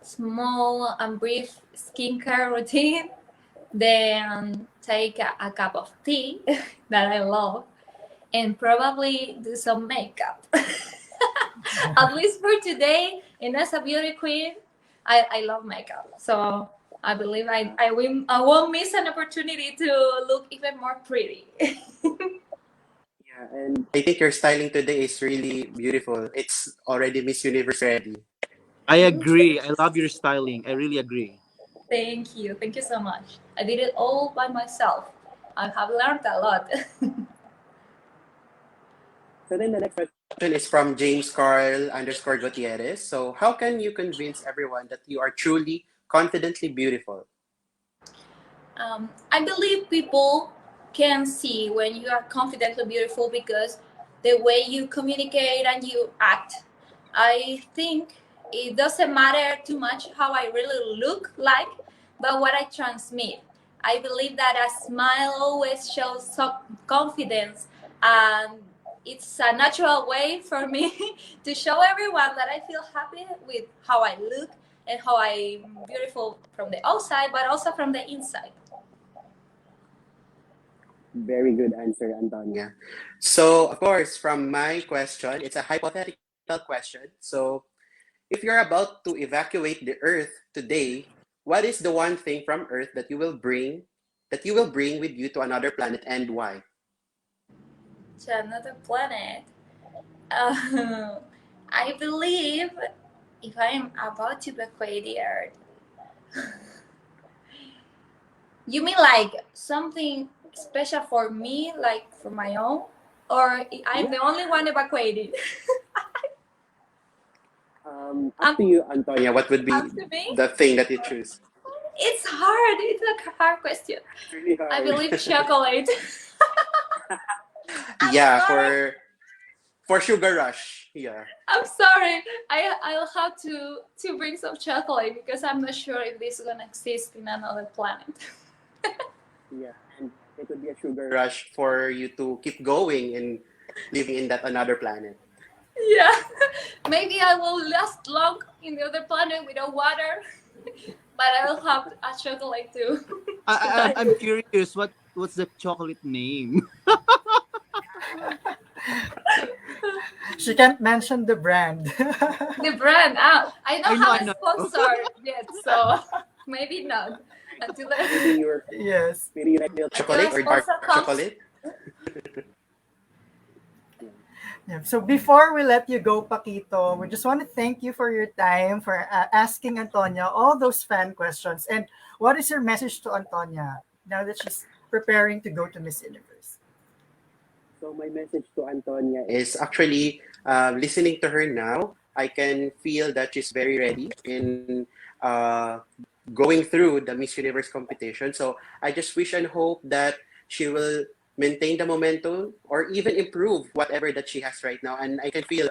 small and brief skincare routine. Then take a cup of tea that I love and probably do some makeup. At least for today, and as a beauty queen, I love makeup. So I believe I won't miss an opportunity to look even more pretty. Yeah, and I think your styling today is really beautiful. It's already Miss Universe ready. I agree. I love your styling. I really agree. Thank you. Thank you so much. I did it all by myself. I have learned a lot. So then the next question is from James Carl underscore Gutierrez. So how can you convince everyone that you are truly confidently beautiful? I believe people can see when you are confidently beautiful because the way you communicate and you act. I think it doesn't matter too much how I really look like, but what I transmit. I believe that a smile always shows confidence, and it's a natural way for me to show everyone that I feel happy with how I look and how I'm beautiful from the outside, but also from the inside. Very good answer, Antonia. So of course, from my question, it's a hypothetical question. So if you're about to evacuate the Earth today, what is the one thing from Earth that you will bring with you to another planet and why? To another planet. Uh, I believe if I'm about to evacuate the Earth, you mean like something special for me, like for my own, or I'm the only one evacuated? Up to you, Antonia. What would be After me? the thing that you choose? It's hard. It's a hard question. It's really hard. I believe chocolate. I'm Yeah, sorry. for Sugar Rush. Yeah. I'm sorry. I'll have to bring some chocolate because I'm not sure if this is gonna exist in another planet. Yeah, and it would be a sugar rush for you to keep going and living in that another planet. Yeah, maybe I will last long in the other planet without water, but I will have a chocolate too. I'm curious. What's the chocolate name? She can't mention the brand. The brand, I don't have I a know. sponsor yet, so maybe not until Maybe the Yes. maybe you like milk until chocolate a or dark sponsor comes. chocolate. Yeah. So before we let you go, Paquito, we just want to thank you for your time, for asking Antonia all those fan questions. And what is your message to Antonia now that she's preparing to go to Miss Universe? So my message to Antonia is actually listening to her now. I can feel that she's very ready in going through the Miss Universe competition. So I just wish and hope that she will maintain the momentum or even improve whatever that she has right now. And I can feel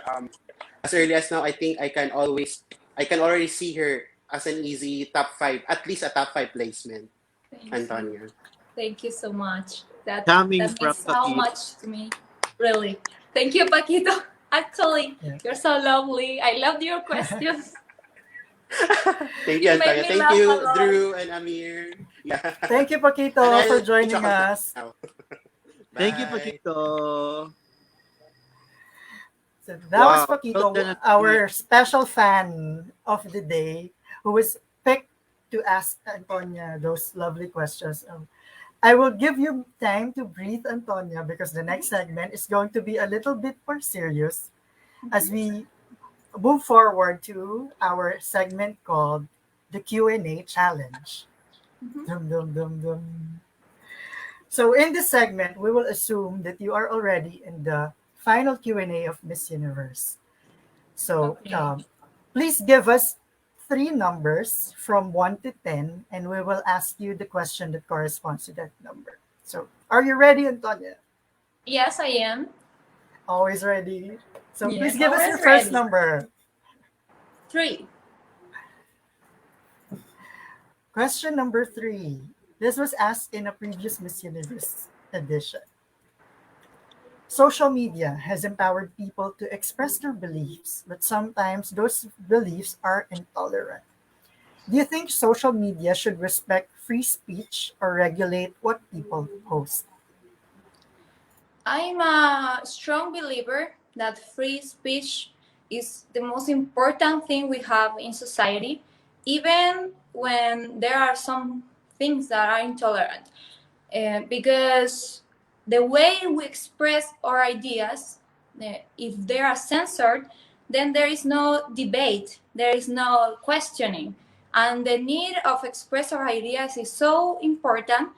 as early as now, I think I can already see her as an easy top five, at least a top five placement, Thank you. Antonia. Thank you so much. That Coming that from means so Paquito. much to me. Really. Thank you, Paquito. Actually, Yeah. you're so lovely. I loved your questions. Thank you, You made Antonia. me Thank laugh a you, lot. Drew and Amir. Yeah. Thank you, And Paquito, I'll for eat joining chocolate us. now. Thank you, Bye. Paquito. So that was Wow. Well Paquito, done, our special fan of the day, who was picked to ask Antonia those lovely questions. I will give you time to breathe, Antonia, because the next segment is going to be a little bit more serious as we move forward to our segment called the Q&A Challenge. Dum, dum, dum, dum. So in this segment, we will assume that you are already in the final Q&A of Miss Universe. So Okay. please give us three numbers from 1 to 10, and we will ask you the question that corresponds to that number. So are you ready, Antonia? Yes, I am. Always ready. So please Yes, give us your always first ready. number. 3. Question number 3. This was asked in a previous Miss Universe edition. Social media has empowered people to express their beliefs, but sometimes those beliefs are intolerant. Do you think social media should respect free speech or regulate what people post? I'm a strong believer that free speech is the most important thing we have in society, even when there are some things that are intolerant. Because the way we express our ideas, if they are censored, then there is no debate, there is no questioning. And the need of express our ideas is so important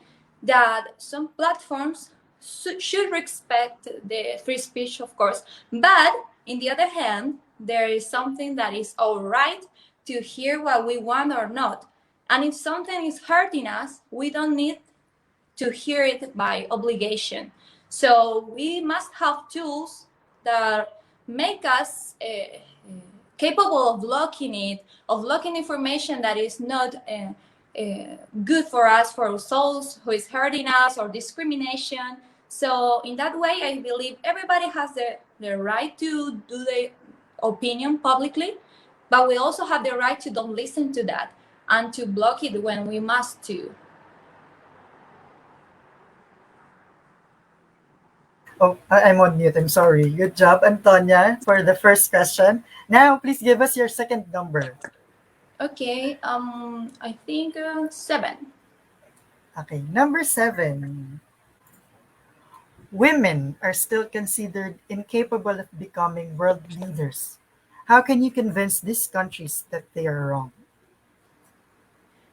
that some platforms should respect the free speech, of course. But in the other hand, there is something that is all right to hear what we want or not. And if something is hurting us, we don't need to hear it by obligation. So we must have tools that make us capable of blocking it, of blocking information that is not good for us, for our souls, who is hurting us, or discrimination. So in that way, I believe everybody has the right to do their opinion publicly, but we also have the right to don't listen to that and to block it when we must to. Oh, I'm on mute. I'm sorry. Good job, Antonia, for the first question. Now, please give us your second number. Okay, I think 7. Okay, number 7. Women are still considered incapable of becoming world leaders. How can you convince these countries that they are wrong?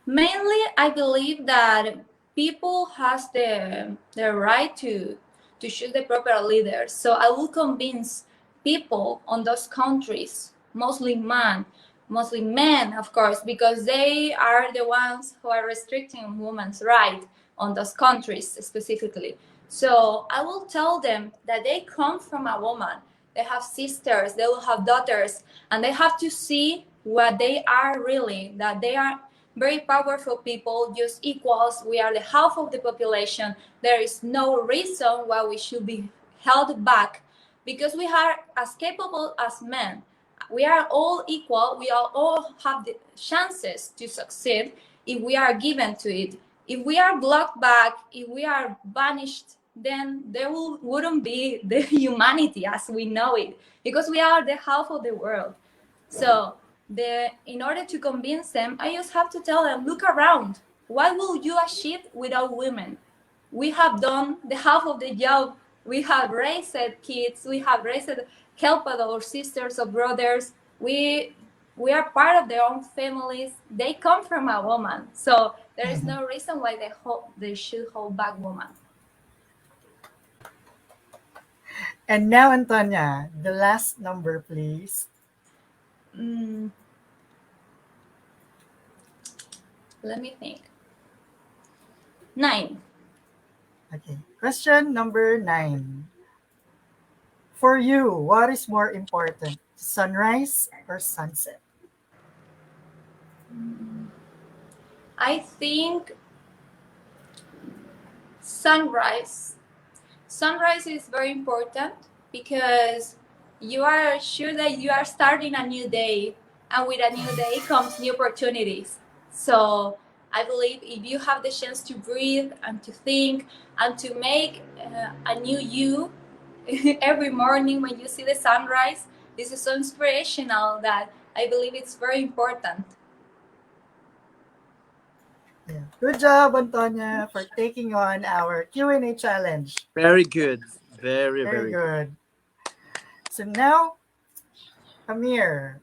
Mainly, I believe that people has the right to choose the proper leaders. So I will convince people on those countries, mostly men, of course, because they are the ones who are restricting women's right on those countries specifically. So I will tell them that they come from a woman. They have sisters, they will have daughters, and they have to see what they are really, that they are very powerful people, just equals. We are the half of the population. There is no reason why we should be held back because we are as capable as men. We are all equal. We all have the chances to succeed if we are given to it. If we are blocked back, if we are banished, then there wouldn't be the humanity as we know it because we are the half of the world. So in order to convince them, I just have to tell them, look around. What will you achieve without women? We have done the half of the job. We have raised kids. We have raised, helped our sisters or brothers. We are part of their own families. They come from a woman. So there is no reason why they should hold back women. And now, Antonia, the last number, please. Let me think. 9. Okay, question number 9. For you, what is more important, sunrise or sunset? I think sunrise. Sunrise is very important because you are sure that you are starting a new day, and with a new day comes new opportunities. So I believe if you have the chance to breathe and to think and to make a new you every morning when you see the sunrise, this is so inspirational that I believe it's very important. Yeah. Good job, Antonia, for taking on our Q&A challenge. Very good. Very, Very very good. good. So now, Amir,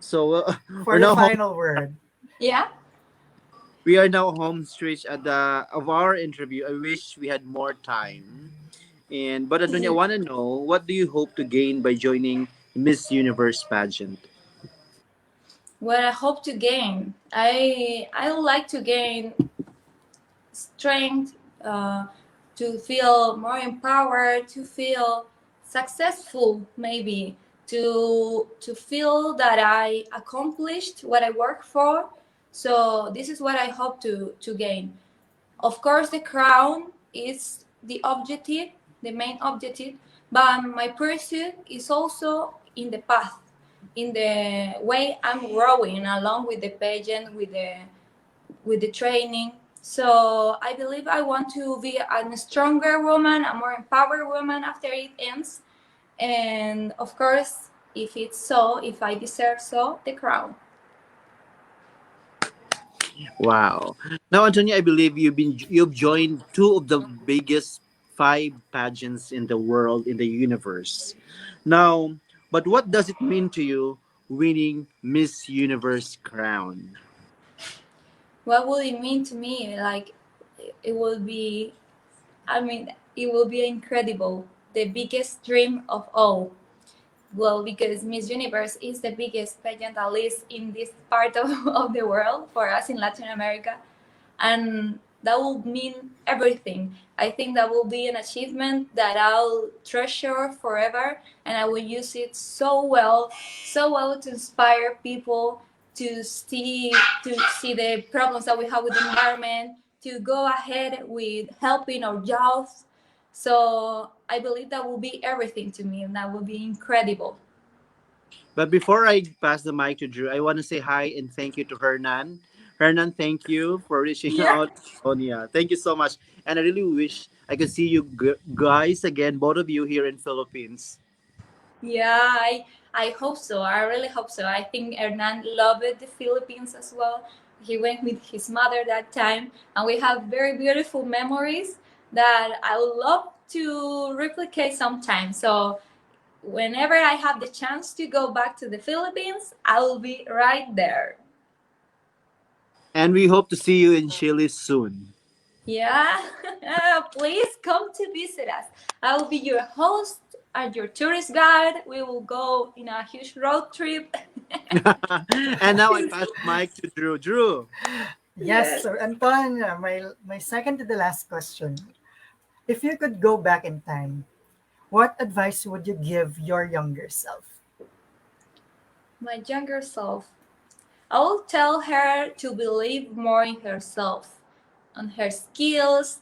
So for we're the now home. final word. Yeah? We are now home stretch at the of our interview. I wish we had more time. But Antonia, I want to know, what do you hope to gain by joining Miss Universe pageant? What I hope to gain, I would like to gain strength, to feel more empowered, to feel successful, maybe to feel that I accomplished what I worked for. So this is what I hope to gain. Of course, the crown is the objective, the main objective, but my pursuit is also in the path, in the way I'm growing along with the pageant, with the training. So I believe I want to be a stronger woman, a more empowered woman after it ends. And of course, if it's so, if I deserve so, the crown. Wow. Now, Antonia, I believe you've joined two of the biggest five pageants in the world, in the universe. Now, but what does it mean to you winning Miss Universe crown? What would it mean to me? Like, it will be, I mean, it will be incredible. The biggest dream of all. Well, because Miss Universe is the biggest pageant, at least in this part of the world, for us in Latin America. And that will mean everything. I think that will be an achievement that I'll treasure forever, and I will use it so well to inspire people to see the problems that we have with the environment, to go ahead with helping our jobs. So I believe that will be everything to me, and that will be incredible. But before I pass the mic to Drew, I want to say hi and thank you to Hernan. Hernan, thank you for reaching Yeah. out. Sonia, thank you so much. And I really wish I could see you guys again, both of you here in Philippines. Yeah, I hope so. I really hope so. I think Hernan loved the Philippines as well. He went with his mother that time, and we have very beautiful memories that I would love to replicate sometime. So whenever I have the chance to go back to the Philippines, I will be right there. And we hope to see you in Chile soon. Yeah, please come to visit us. I will be your host and your tourist guide. We will go in a huge road trip. And now I pass the mic to Drew. Drew. Yes, so Antonia, my second to the last question. If you could go back in time, what advice would you give your younger self? My younger self, I will tell her to believe more in herself, on her skills,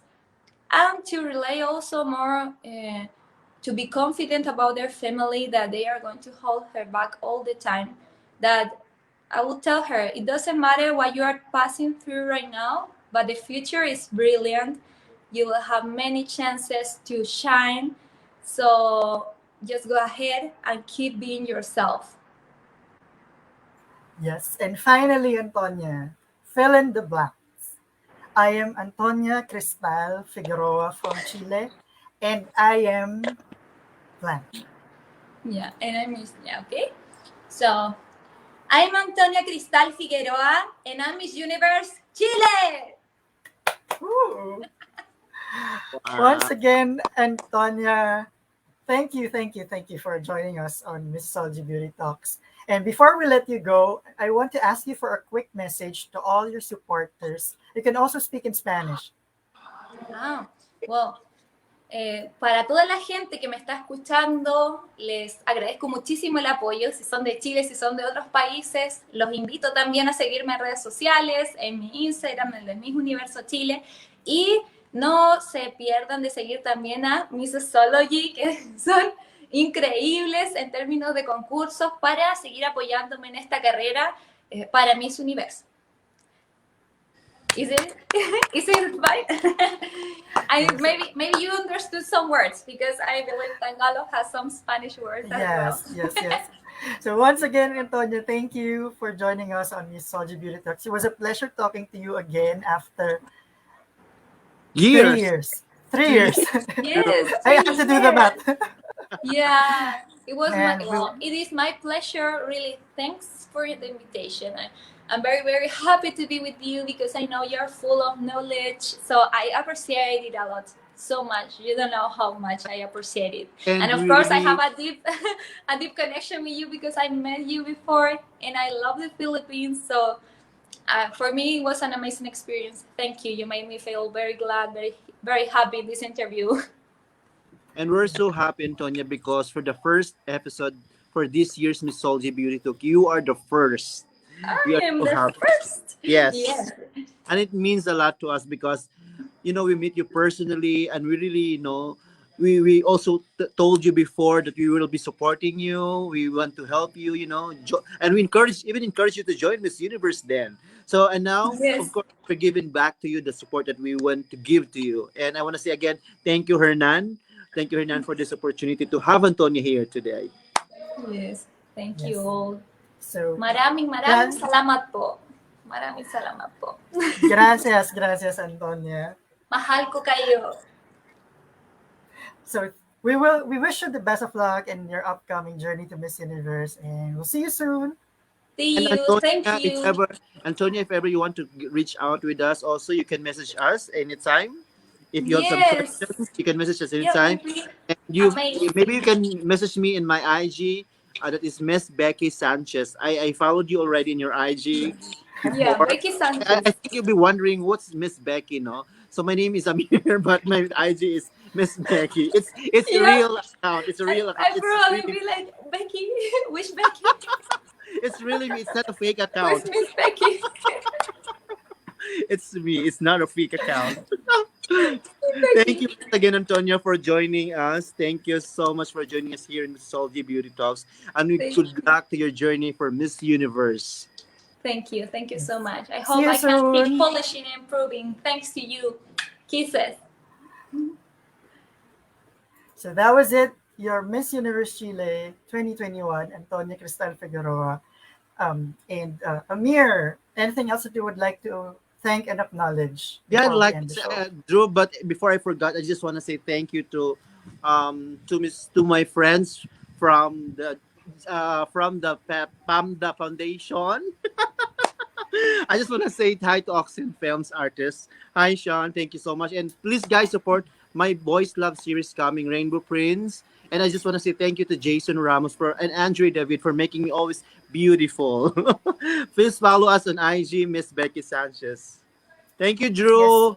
and to rely also more, to be confident about their family, that they are going to hold her back all the time. That I will tell her, it doesn't matter what you are passing through right now, but the future is brilliant. You will have many chances to shine. So just go ahead and keep being yourself. Yes, and finally, Antonia, fill in the blanks. I am Antonia Cristal Figueroa from Chile, and I am blank. Yeah, and I'm Miss, yeah, okay? So, I'm Antonia Cristal Figueroa, and I'm Miss Universe Chile! Woo. Wow. Once again, Antonia, thank you for joining us on Missosology Beauty Talks. And before we let you go, I want to ask you for a quick message to all your supporters. You can also speak in Spanish. Well, para toda la gente que me está escuchando, les agradezco muchísimo el apoyo. Si son de Chile, si son de otros países, los invito también a seguirme en redes sociales, en mi Instagram, el de Miss Universo Chile. Y no se pierdan de seguir también a Missosology, que son increíbles en términos de concursos, para seguir apoyándome en esta carrera para Miss Universo. Is it? Is it right? Maybe you understood some words because I believe Tagalog has some Spanish words as well. Yes. So once again, Antonia, thank you for joining us on Missosology Beauty Talks. It was a pleasure talking to you again after 3 years. 3 years. Yes, I have to do the math. Yeah, it was And it is my pleasure. Really, thanks for the invitation. I'm very, very happy to be with you because I know you're full of knowledge. So I appreciate it a lot, so much. You don't know how much I appreciate it. And of course, I have a deep, a deep connection with you because I met you before, and I love the Philippines. So for me, it was an amazing experience. Thank you. You made me feel very glad, very, very happy in this interview. And we're so happy, Antonia, because for the first episode for this year's Missosology Beauty Talk, you are the first. We I are am so the happy. first. Yes. Yes. And it means a lot to us because, we meet you personally and we really, we also told you before that we will be supporting you. We want to help you, and we even encourage you to join Miss Universe then. So, and now, Yes. of course, we're giving back to you the support that we want to give to you. And I want to say again, thank you, Hernan. Thank you, Hernan, for this opportunity to have Antonia here today. Yes. Thank you all. So, Maraming salamat po. Maraming salamat po. gracias, Antonia. Mahal ko kayo. So we wish you the best of luck in your upcoming journey to Miss Universe, and we'll see you soon. See And you. Antonia, Thank you. If ever you want to reach out with us, also you can message us anytime. If you have some questions, you can message us anytime. And maybe you can message me in my IG. That is Miss Becky Sanchez. I followed you already in your IG before. Yeah, Becky Sanchez. I think you'll be wondering what's Miss Becky, no? So my name is Amir, but my IG is Miss Becky. It's a real account. It's a real account. I probably be like, Becky, which Becky? It's really me. It's not a fake account. Where's Miss Becky? It's me. It's not a fake account. Thank you again, Antonia, for joining us. Thank you so much for joining us here in Missosology Beauty Talks. And good luck to your journey for Miss Universe. Thank you. Thank you so much. I hope I can keep polishing and improving. Thanks to you. Kisses. So that was it. Your Miss Universe Chile 2021, Antonia Cristal Figueroa. And Amir, anything else that you would like to thank and acknowledge? Yeah, I'd like Drew, but before I forgot, I just want to say thank you to my friends from the PAMDA Foundation. I just want to say hi to Oxen Films artists. Hi, Sean. Thank you so much. And please, guys, support my Boys Love series coming, Rainbow Prince. And I just want to say thank you to Jason Ramos and Andre David for making me always beautiful. Please follow us on IG, Miss Becky Sanchez. Thank you, Drew.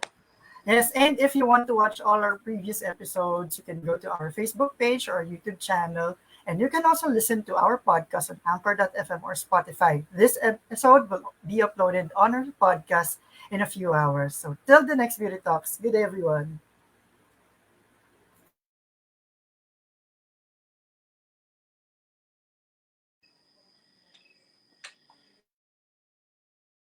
Yes, and if you want to watch all our previous episodes, you can go to our Facebook page or YouTube channel. And you can also listen to our podcast on Anchor.fm or Spotify. This episode will be uploaded on our podcast in a few hours. So till the next Beauty Talks, good day, everyone.